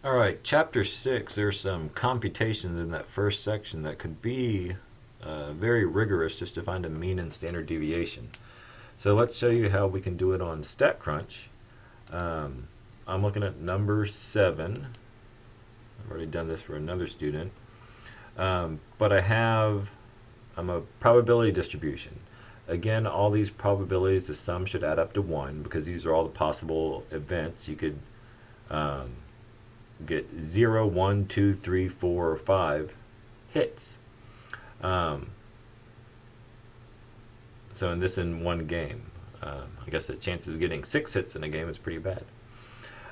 Alright, chapter 6, there's some computations in that first section that could be very rigorous just to find a mean and standard deviation. So let's show you how we can do it on StatCrunch. I'm looking at number 7. I've already done this for another student. But I'm a probability distribution. Again, all these probabilities, the sum should add up to 1 because these are all the possible events. You could get 0, 1, 2, 3, 4, or 5 hits. So in one game, I guess the chances of getting 6 hits in a game is pretty bad.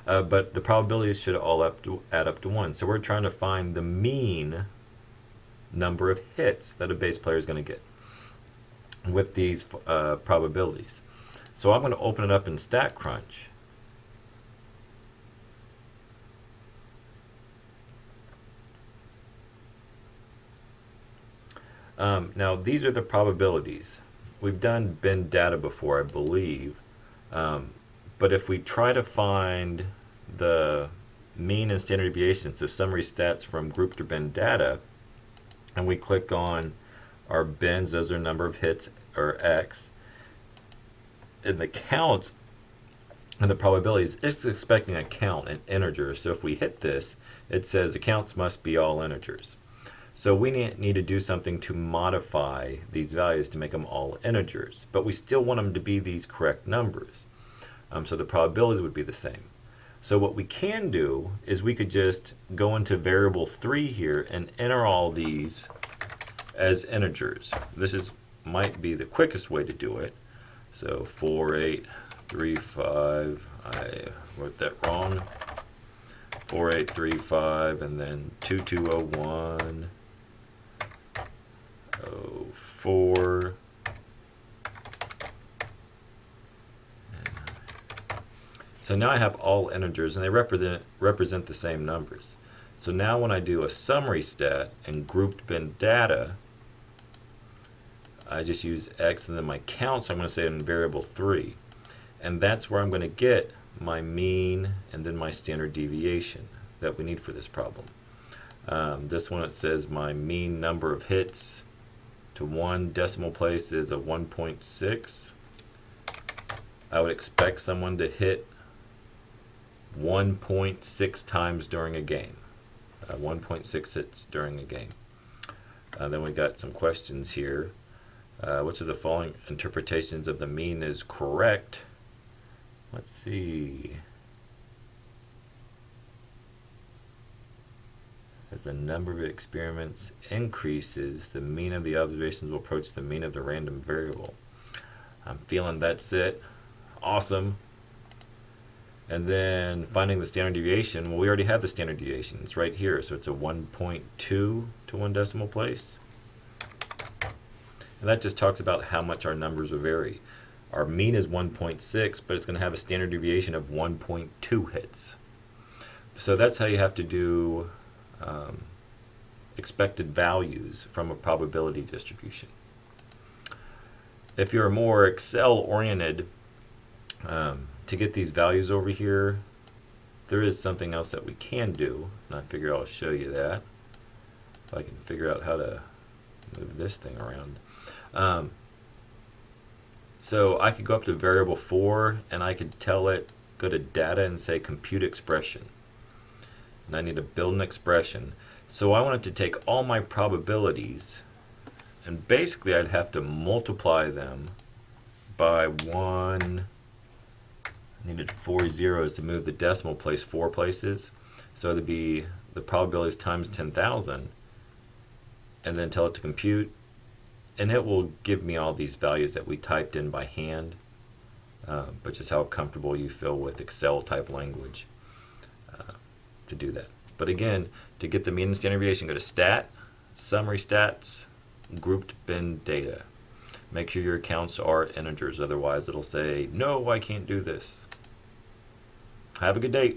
But the probabilities should all add up to 1. So we're trying to find the mean number of hits that a base player is going to get with these probabilities. So I'm going to open it up in StatCrunch. Now these are the probabilities. We've done bin data before, I believe, but if we try to find the mean and standard deviation, so summary stats from grouped or bin data, and we click on our bins, those are number of hits, or X, and the counts and the probabilities, it's expecting a count in integers. So if we hit this, it says the counts must be all integers. So we need to do something to modify these values to make them all integers, but we still want them to be these correct numbers. So the probabilities would be the same. So what we can do is we could just go into variable 3 here and enter all these as integers. This might be the quickest way to do it. So 4, 8, 3, 5, I wrote that wrong. 4, 8, 3, 5, and then 2, 2, 0, 1. 4. So now I have all integers, and they represent the same numbers. So now when I do a summary stat and grouped bin data, I just use X, and then my counts I'm going to say in variable 3. And that's where I'm going to get my mean and then my standard deviation that we need for this problem. This one, it says my mean number of hits to 1 decimal place is a 1.6. I would expect someone to hit 1.6 times during a game. 1.6 hits during a game. Then we got some questions here. Which of the following interpretations of the mean is correct? Let's see. As the number of experiments increases, the mean of the observations will approach the mean of the random variable. I'm feeling that's it. Awesome. And then finding the standard deviation, well, we already have the standard deviation. It's right here, so it's a 1.2 to 1 decimal place. And that just talks about how much our numbers will vary. Our mean is 1.6, but it's going to have a standard deviation of 1.2 hits. So that's how you have to do expected values from a probability distribution. If you're more Excel oriented, to get these values over here, there is something else that we can do, and I figure I'll show you that if I can figure out how to move this thing around. So I could go up to variable 4 and I could tell it, go to data and say compute expression, and I need to build an expression. So I want it to take all my probabilities, and basically I'd have to multiply them by 1. I needed 4 zeros to move the decimal place 4 places, so it'd be the probabilities times 10,000, and then tell it to compute, and it will give me all these values that we typed in by hand, but just how comfortable you feel with Excel type language to do that. But again, to get the mean and standard deviation, go to Stat, Summary Stats, Grouped Bin Data. Make sure your counts are integers, otherwise it'll say, no, I can't do this. Have a good day.